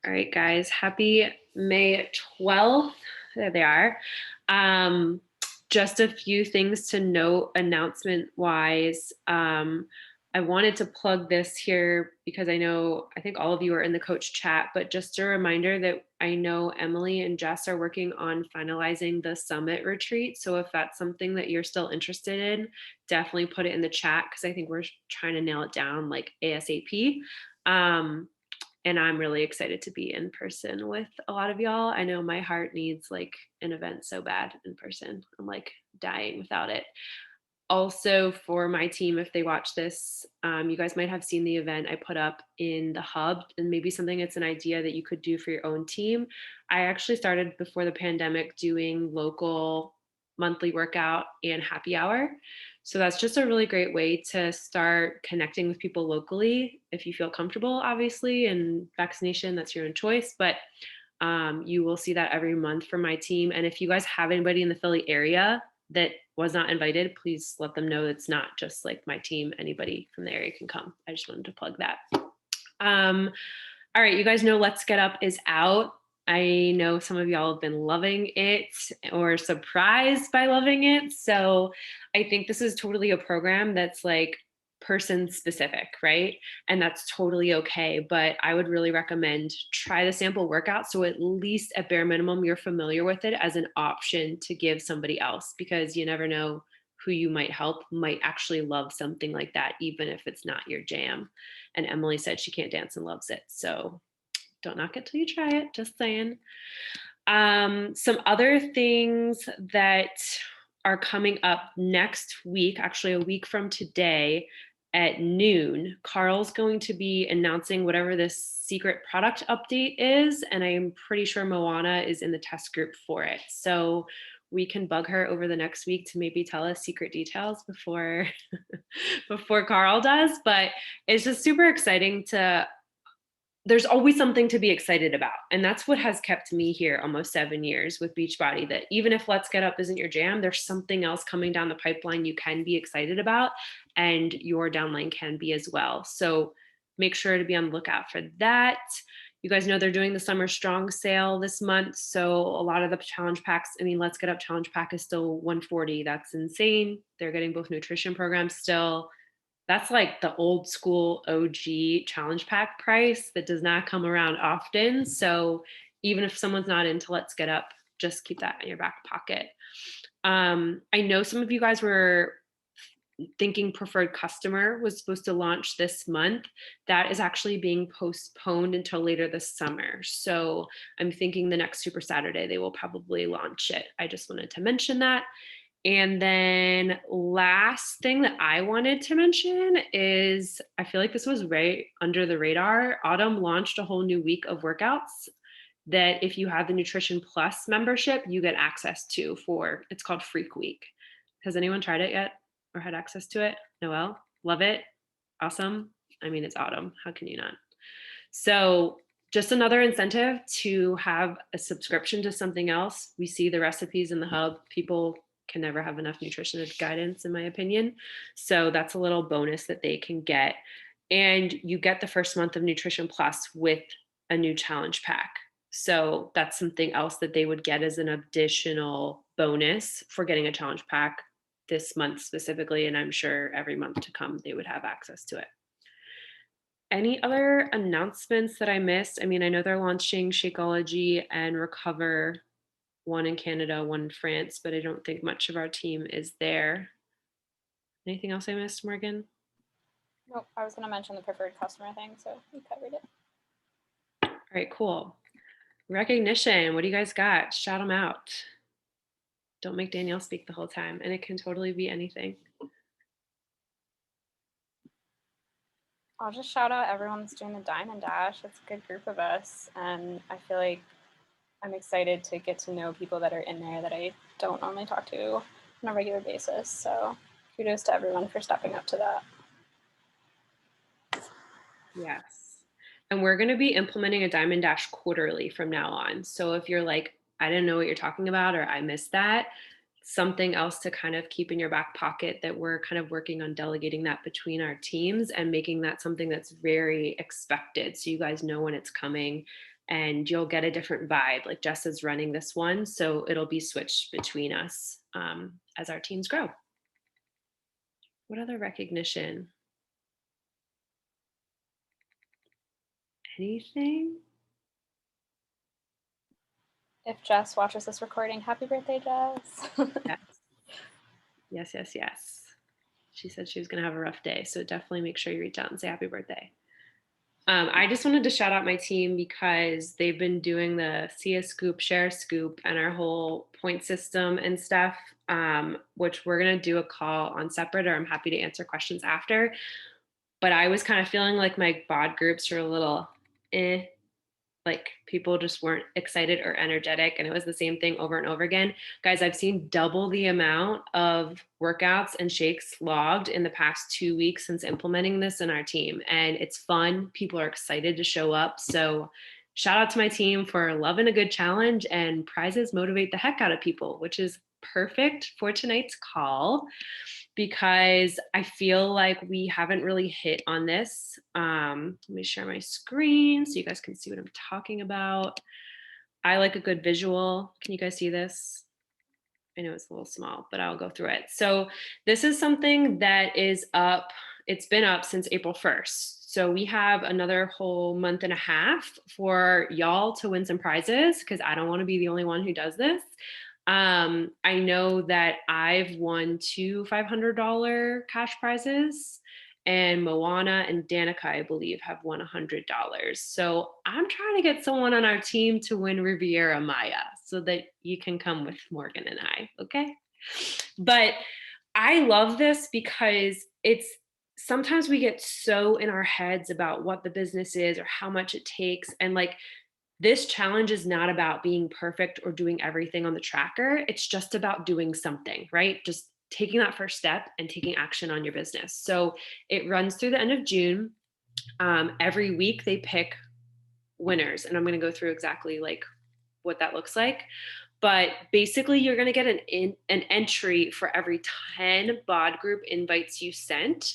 All right, guys. Happy May 12th. There they are. Um, just a few things to note announcement wise. I wanted to plug this here because I think all of you are in the coach chat, but just a reminder that I know Emily and Jess are working on finalizing the summit retreat. So if that's something that you're still interested in, definitely put it in the chat because I think we're trying to nail it down like ASAP. And I'm really excited to be in person with a lot of y'all. I know my heart needs like an event so bad in person. I'm like dying without it. Also, for my team, if they watch this, you guys might have seen the event I put up in the hub, and maybe something that's an idea that you could do for your own team. I actually started before the pandemic doing local monthly workout and happy hour. So that's just a really great way to start connecting with people locally if you feel comfortable, obviously, and vaccination, that's your own choice. But you will see that every month from my team. And if you guys have anybody in the Philly area that was not invited, please let them know it's not just like my team. Anybody from the area can come. I just wanted to plug that. All right, you guys know Let's Get Up is out. I know some of y'all have been loving it or surprised by loving it. So I think this is totally a program that's like person specific, right? And that's totally okay. But I would really recommend try the sample workout. So at least at bare minimum, you're familiar with it as an option to give somebody else because you never know who you might help might actually love something like that, even if it's not your jam. And Emily said she can't dance and loves it. So don't knock it till you try it. Just saying. Some other things that are coming up next week, actually a week from today at noon, Carl's going to be announcing whatever this secret product update is. And I'm pretty sure Moana is in the test group for it. So we can bug her over the next week to maybe tell us secret details before before Carl does. But it's just super exciting to there's always something to be excited about. And that's what has kept me here almost 7 years with Beachbody, that even if Let's Get Up isn't your jam, there's something else coming down the pipeline you can be excited about and your downline can be as well. So make sure to be on the lookout for that. You guys know they're doing the Summer Strong sale this month. So a lot of the challenge packs, Let's Get Up challenge pack is still 140. That's insane. They're getting both nutrition programs still. That's like the old school OG challenge pack price that does not come around often. So even if someone's not into Let's Get Up, just keep that in your back pocket. I know some of you guys were thinking Preferred Customer was supposed to launch this month. That is actually being postponed until later this summer. So I'm thinking the next Super Saturday they will probably launch it. I just wanted to mention that. And then last thing that I wanted to mention is I feel like this was right under the radar. Autumn launched a whole new week of workouts that if you have the Nutrition Plus membership, you get access to it's called Freak Week. Has anyone tried it yet or had access to it? Noelle, love it. Awesome. It's Autumn. How can you not? So just another incentive to have a subscription to something else. We see the recipes in the hub. People can never have enough nutrition guidance, in my opinion. So that's a little bonus that they can get. And you get the first month of Nutrition Plus with a new challenge pack. So that's something else that they would get as an additional bonus for getting a challenge pack this month specifically. And I'm sure every month to come, they would have access to it. Any other announcements that I missed? I know they're launching Shakeology and Recover, one in Canada, one in France, but I don't think much of our team is there. Anything else I missed, Morgan? Nope, I was going to mention the preferred customer thing, so we covered it. All right, cool. Recognition, what do you guys got? Shout them out. Don't make Danielle speak the whole time, and it can totally be anything. I'll just shout out everyone that's doing the Diamond Dash. It's a good group of us, and I feel like I'm excited to get to know people that are in there that I don't normally talk to on a regular basis. So kudos to everyone for stepping up to that. Yes. And we're going to be implementing a Diamond Dash quarterly from now on. So if you're like, I didn't know what you're talking about, or I missed that, something else to kind of keep in your back pocket that we're kind of working on delegating that between our teams and making that something that's very expected. So you guys know when it's coming and you'll get a different vibe. Like Jess is running this one, so it'll be switched between us as our teams grow. What other recognition? Anything? If Jess watches this recording, happy birthday, Jess. Yes. Yes, yes, yes. She said she was going to have a rough day, so definitely make sure you reach out and say happy birthday. I just wanted to shout out my team because they've been doing the see a scoop, share a scoop, and our whole point system and stuff, which we're going to do a call on separate, or I'm happy to answer questions after. But I was kind of feeling like my bod groups are a little like people just weren't excited or energetic, and it was the same thing over and over again. Guys, I've seen double the amount of workouts and shakes logged in the past 2 weeks since implementing this in our team, and it's fun. People are excited to show up. So shout out to my team for loving a good challenge, and prizes motivate the heck out of people, which is perfect for tonight's call because I feel like we haven't really hit on this. Let me share my screen so you guys can see what I'm talking about. I like a good visual. Can you guys see this? I know it's a little small, but I'll go through it. So this is something that is up. It's been up since April 1st. So we have another whole month and a half for y'all to win some prizes because I don't want to be the only one who does this. I know that I've won two $500 cash prizes, and Moana and Danica, I believe, have won $100. So I'm trying to get someone on our team to win Riviera Maya so that you can come with Morgan and I, okay? But I love this because it's sometimes we get so in our heads about what the business is or how much it takes. And like this challenge is not about being perfect or doing everything on the tracker. It's just about doing something, right? Just taking that first step and taking action on your business. So it runs through the end of June. Every week they pick winners, and I'm going to go through exactly like what that looks like. But basically, you're going to get an entry for every 10 bod group invites you sent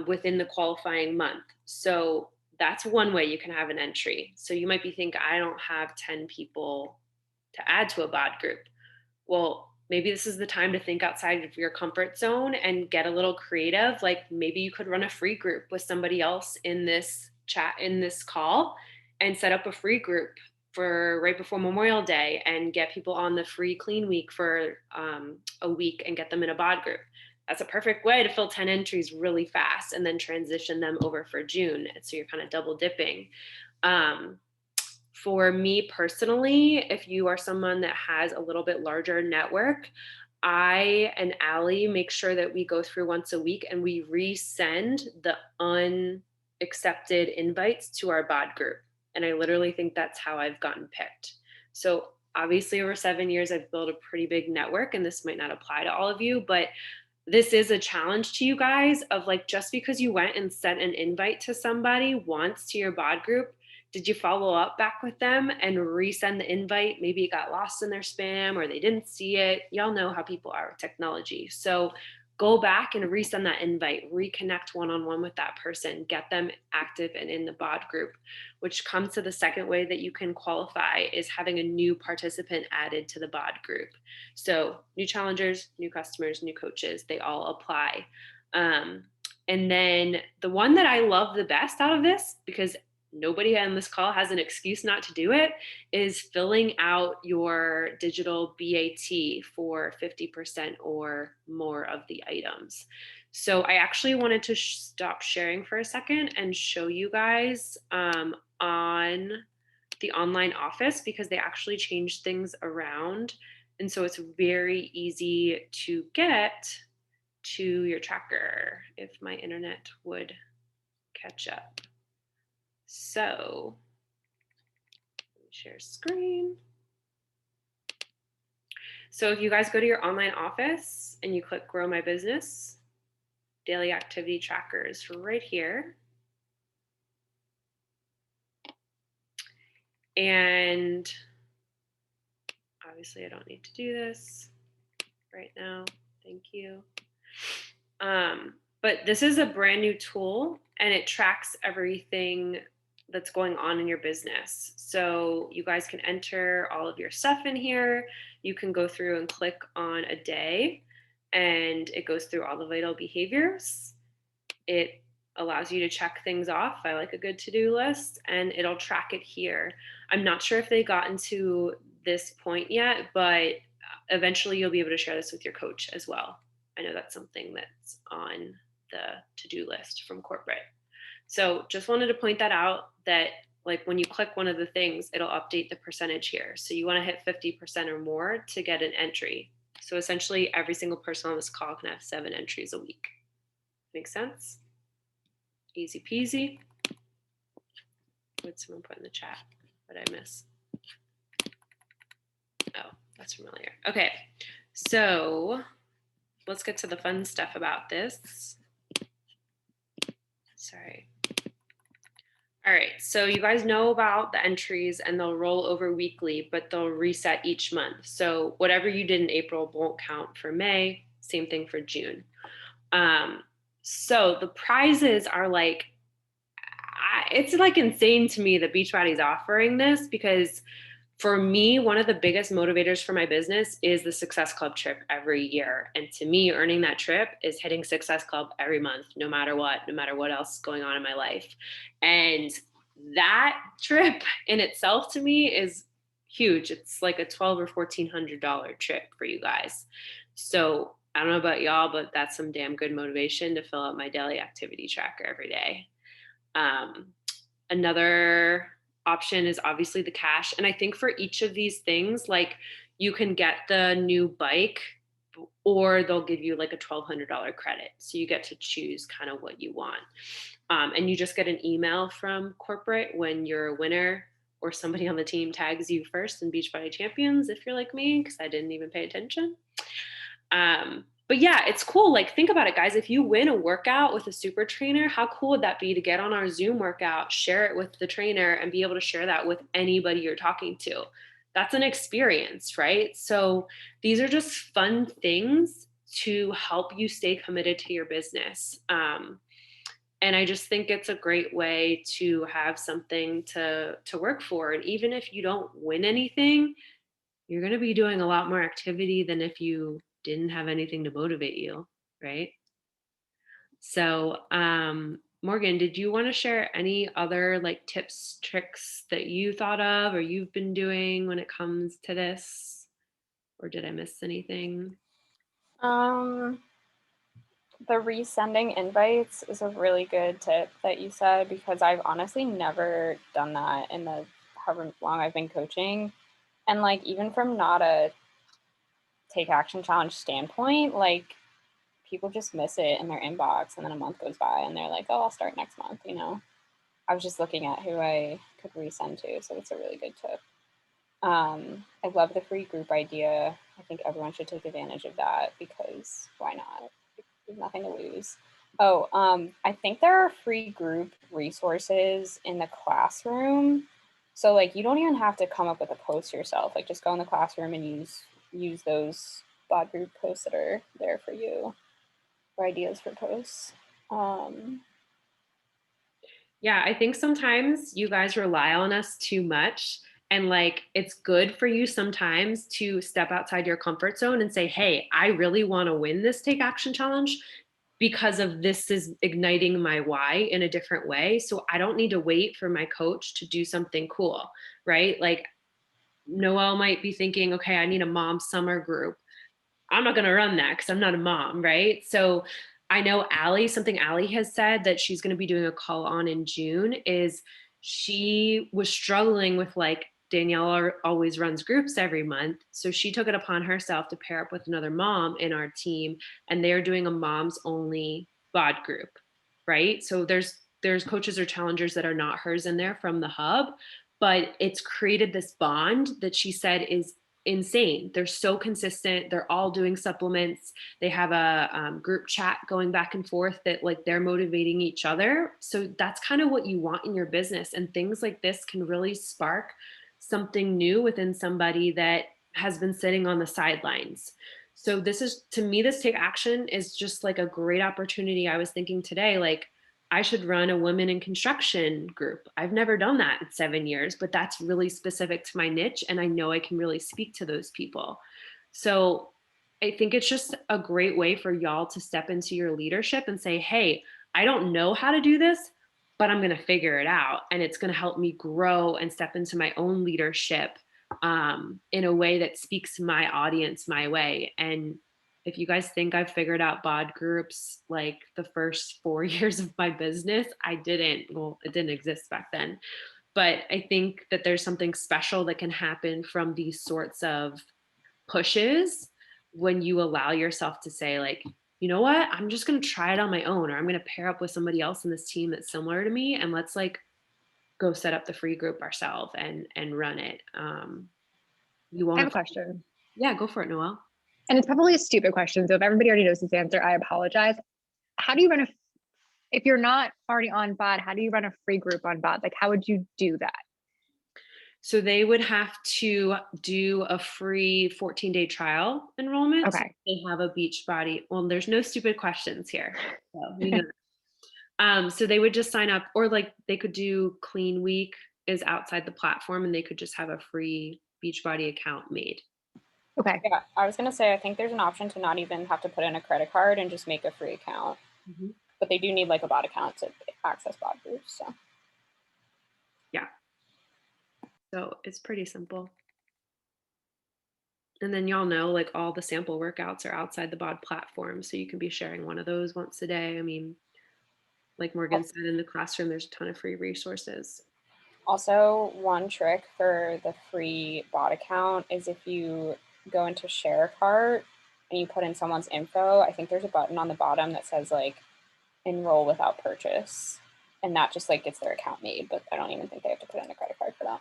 within the qualifying month. So that's one way you can have an entry. So you might be thinking, I don't have 10 people to add to a bod group. Well, maybe this is the time to think outside of your comfort zone and get a little creative. Like maybe you could run a free group with somebody else in this chat, in this call, and set up a free group for right before Memorial Day and get people on the free clean week for a week and get them in a bod group. That's a perfect way to fill 10 entries really fast and then transition them over for June. So you're kind of double dipping. For me personally, if you are someone that has a little bit larger network, I and Allie make sure that we go through once a week and we resend the unaccepted invites to our bod group. And I literally think that's how I've gotten picked. So obviously over 7 years, I've built a pretty big network, and this might not apply to all of you, but this is a challenge to you guys of like, just because you went and sent an invite to somebody once to your bod group, did you follow up back with them and resend the invite? Maybe it got lost in their spam or they didn't see it. Y'all know how people are with technology. So go back and resend that invite, reconnect one-on-one with that person, get them active and in the bod group, which comes to the second way that you can qualify is having a new participant added to the bod group. So new challengers, new customers, new coaches, they all apply. And then the one that I love the best out of this, because nobody on this call has an excuse not to do it, is filling out your digital BAT for 50% or more of the items. So I actually wanted to stop sharing for a second and show you guys on the online office because they actually changed things around. And so it's very easy to get to your tracker if my internet would catch up. So let me share screen. So if you guys go to your online office and you click Grow My Business, daily activity trackers right here. And obviously I don't need to do this right now. Thank you. But this is a brand new tool and it tracks everything that's going on in your business. So you guys can enter all of your stuff in here. You can go through and click on a day, and it goes through all the vital behaviors. It allows you to check things off. I like a good to-do list, and it'll track it here. I'm not sure if they got into this point yet, but eventually you'll be able to share this with your coach as well. I know that's something that's on the to-do list from corporate. So just wanted to point that out, that like when you click one of the things, it'll update the percentage here. So you want to hit 50% or more to get an entry. So essentially every single person on this call can have 7 entries a week. Make sense? Easy peasy. What'd someone put in the chat? What did I miss? Oh, that's familiar. Okay, so let's get to the fun stuff about this. Sorry. All right, so you guys know about the entries, and they'll roll over weekly, but they'll reset each month. So whatever you did in April won't count for May. Same thing for June. So the prizes are like, it's like insane to me that Beachbody's offering this, because for me, one of the biggest motivators for my business is the Success Club trip every year. And to me, earning that trip is hitting Success Club every month, no matter what else is going on in my life. And that trip in itself to me is huge. It's like a $1,200 or $1,400 trip for you guys. So I don't know about y'all, but that's some damn good motivation to fill out my daily activity tracker every day. Another option is obviously the cash. And I think for each of these things, like you can get the new bike, or they'll give you like a $1,200 credit. So you get to choose kind of what you want. And you just get an email from corporate when you're a winner, or somebody on the team tags you first in Beachbody Champions, if you're like me, because I didn't even pay attention. But yeah, it's cool. Like, think about it, guys. If you win a workout with a super trainer, how cool would that be to get on our Zoom workout, share it with the trainer, and be able to share that with anybody you're talking to? That's an experience, right? So these are just fun things to help you stay committed to your business. And I just think it's a great way to have something to work for. And even if you don't win anything, you're going to be doing a lot more activity than if you didn't have anything to motivate you, right? So, Morgan, did you want to share any other like tips, tricks that you thought of or you've been doing when it comes to this? Or did I miss anything? The resending invites is a really good tip that you said, because I've honestly never done that in the however long I've been coaching. And like, even from not a take action challenge standpoint, like people just miss it in their inbox, and then a month goes by and they're like, oh, I'll start next month, you know. I was just looking at who I could resend to, so it's a really good tip. I love the free group idea. I think everyone should take advantage of that, because why not? There's nothing to lose. Oh, I think there are free group resources in the classroom. So like, you don't even have to come up with a post yourself. Like, just go in the classroom and use those bod group posts that are there for you, or ideas for posts. Yeah, I think sometimes you guys rely on us too much. And like, it's good for you sometimes to step outside your comfort zone and say, hey, I really want to win this take action challenge because of this is igniting my why in a different way. So I don't need to wait for my coach to do something cool, right? Like, Noelle might be thinking, okay, I need a mom summer group. I'm not going to run that because I'm not a mom, right? So I know something Allie has said that she's going to be doing a call on in June is she was struggling with like, Danielle always runs groups every month. So she took it upon herself to pair up with another mom in our team, and they're doing a moms only bod group, right? So there's coaches or challengers that are not hers in there from the hub, but it's created this bond that she said is insane. They're so consistent. They're all doing supplements. They have a group chat going back and forth that like they're motivating each other. So that's kind of what you want in your business. And things like this can really spark something new within somebody that has been sitting on the sidelines. So this is, to me, this take action is just like a great opportunity. I was thinking today, like, I should run a women in construction group. I've never done that in 7 years, but that's really specific to my niche. And I know I can really speak to those people. So I think it's just a great way for y'all to step into your leadership and say, hey, I don't know how to do this, but I'm going to figure it out. And it's going to help me grow and step into my own leadership in a way that speaks to my audience my way. And if you guys think I've figured out bod groups like the first 4 years of my business, I didn't. Well, it didn't exist back then. But I think that there's something special that can happen from these sorts of pushes when you allow yourself to say, like, you know what, I'm just going to try it on my own, or I'm going to pair up with somebody else in this team that's similar to me, and let's like go set up the free group ourselves and run it. You I won't have a have, question. yeah, go for it, Noelle. And it's probably a stupid question. So if everybody already knows this answer, I apologize. How do you run if you're not already on bot, how do you run a free group on bot? Like, how would you do that? So they would have to do a free 14-day trial enrollment. Okay. They have a Beachbody. Well, there's no stupid questions here. So, so they would just sign up, or like they could do Clean Week is outside the platform, and they could just have a free Beachbody account made. Okay. Yeah, I was gonna say I think there's an option to not even have to put in a credit card and just make a free account. Mm-hmm. But they do need like a bot account to access bot groups. So Yeah. So it's pretty simple. And then y'all know, like, all the sample workouts are outside the bod platform, so you can be sharing one of those once a day. I mean, like Morgan said, in the classroom, there's a ton of free resources. also, one trick for the free bot account is if you go into share a cart and you put in someone's info, I think there's a button on the bottom that says like enroll without purchase. And that just like gets their account made, but I don't even think they have to put in a credit card for that.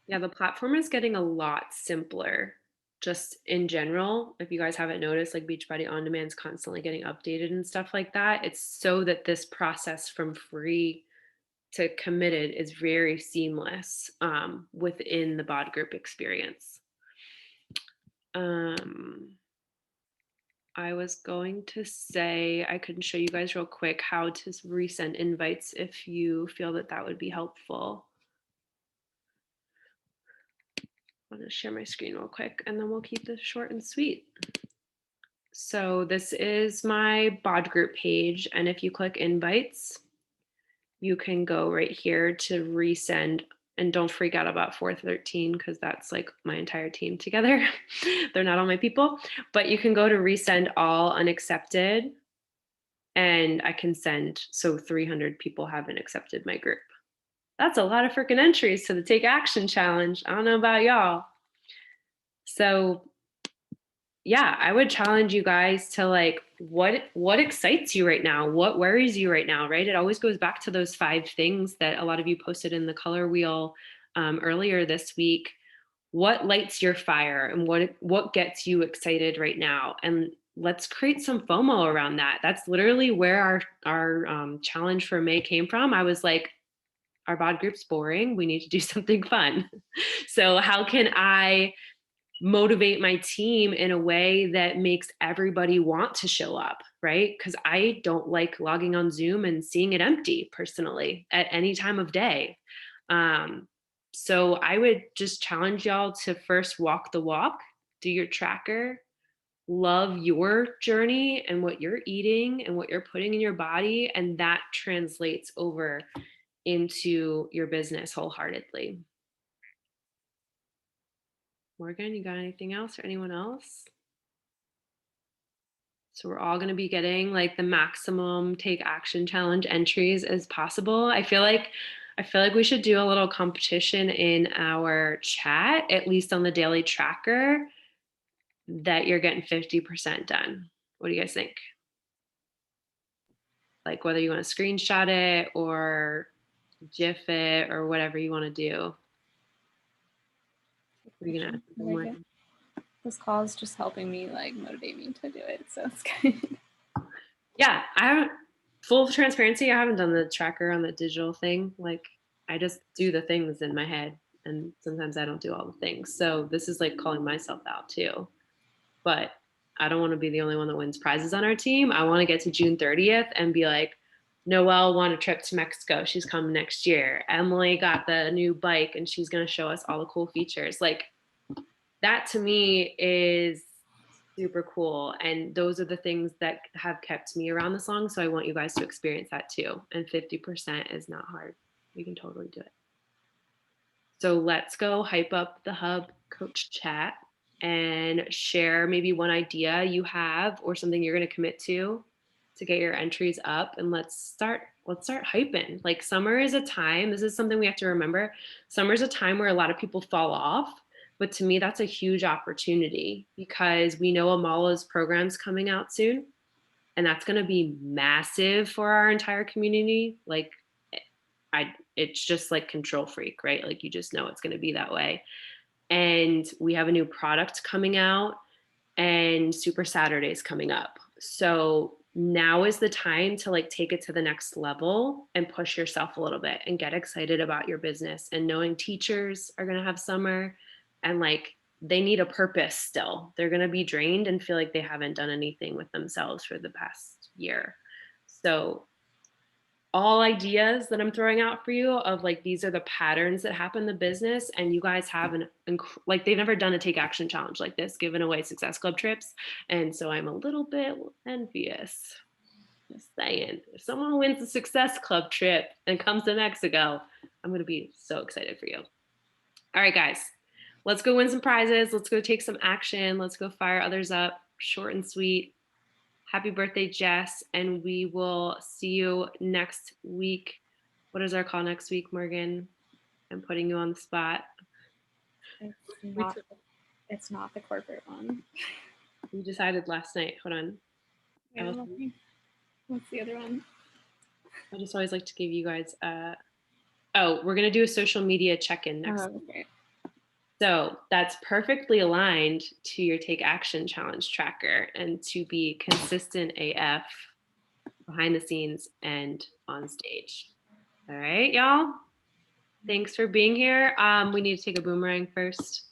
Yeah, the platform is getting a lot simpler just in general. If you guys haven't noticed, like Beachbody On Demand is constantly getting updated and stuff like that. It's so that this process from free to committed is very seamless within the bod group experience. I was going to say I could show you guys real quick how to resend invites if you feel that that would be helpful. I'm going to share my screen real quick, and then we'll keep this short and sweet. So this is my bod group page, and if you click invites, you can go right here to resend. And don't freak out about 413 because that's like my entire team together. They're not all my people, but you can go to resend all unaccepted, and I can send. So 300 people haven't accepted my group. That's a lot of freaking entries to the Take Action Challenge. I don't know about y'all. So yeah, I would challenge you guys to like, what excites you right now? What worries you right now, right? It always goes back to those 5 things that a lot of you posted in the color wheel earlier this week. What lights your fire, and what gets you excited right now? And let's create some FOMO around that. That's literally where our challenge for May came from. I was like, our bod group's boring. We need to do something fun. So how can I motivate my team in a way that makes everybody want to show up, right? Because I don't like logging on Zoom and seeing it empty personally at any time of day. So I would just challenge y'all to first walk the walk, do your tracker, love your journey and what you're eating and what you're putting in your body, and that translates over into your business wholeheartedly. Morgan, you got anything else, or anyone else? So we're all going to be getting like the maximum Take Action Challenge entries as possible. I feel like we should do a little competition in our chat, at least on the daily tracker, that you're getting 50% done. What do you guys think? Like whether you want to screenshot it or GIF it or whatever you want to do. What are you gonna add? This call is just helping me like motivate me to do it, so it's good. Yeah, I haven't, full transparency, I haven't done the tracker on the digital thing. Like I just do the things in my head, and sometimes I don't do all the things. So this is like calling myself out too. But I don't want to be the only one that wins prizes on our team. I want to get to June 30th and be like, Noelle won a trip to Mexico. She's coming next year. Emily got the new bike and she's going to show us all the cool features. Like, that to me is super cool. And those are the things that have kept me around this long. So I want you guys to experience that too. And 50% is not hard. You can totally do it. So let's go hype up the hub coach chat and share maybe one idea you have or something you're going to commit to get your entries up. And let's start hyping. Like, summer is a time, this is something we have to remember. Summer is a time where a lot of people fall off. But to me, that's a huge opportunity because we know Amala's program's coming out soon. And that's going to be massive for our entire community. Like, it's just like Control Freak, right? Like, you just know it's going to be that way. And we have a new product coming out and Super Saturdays coming up. So now is the time to like take it to the next level and push yourself a little bit and get excited about your business, and knowing teachers are going to have summer and like they need a purpose still. They're going to be drained and feel like they haven't done anything with themselves for the past year. So all ideas that I'm throwing out for you of like, these are the patterns that happen in the business, and you guys have like, they've never done a take action challenge like this, giving away Success Club trips. And so I'm a little bit envious. Just saying, if someone wins the Success Club trip and comes to Mexico, I'm going to be so excited for you. All right, guys, let's go win some prizes. Let's go take some action. Let's go fire others up. Short and sweet. Happy birthday, Jess. And we will see you next week. What is our call next week, Morgan? I'm putting you on the spot. It's not the corporate one. We decided last night. Hold on. What's the other one? I just always like to give you guys we're going to do a social media check-in next week. Okay. So that's perfectly aligned to your Take Action Challenge tracker and to be consistent AF behind the scenes and on stage. All right, y'all. Thanks for being here. We need to take a boomerang first.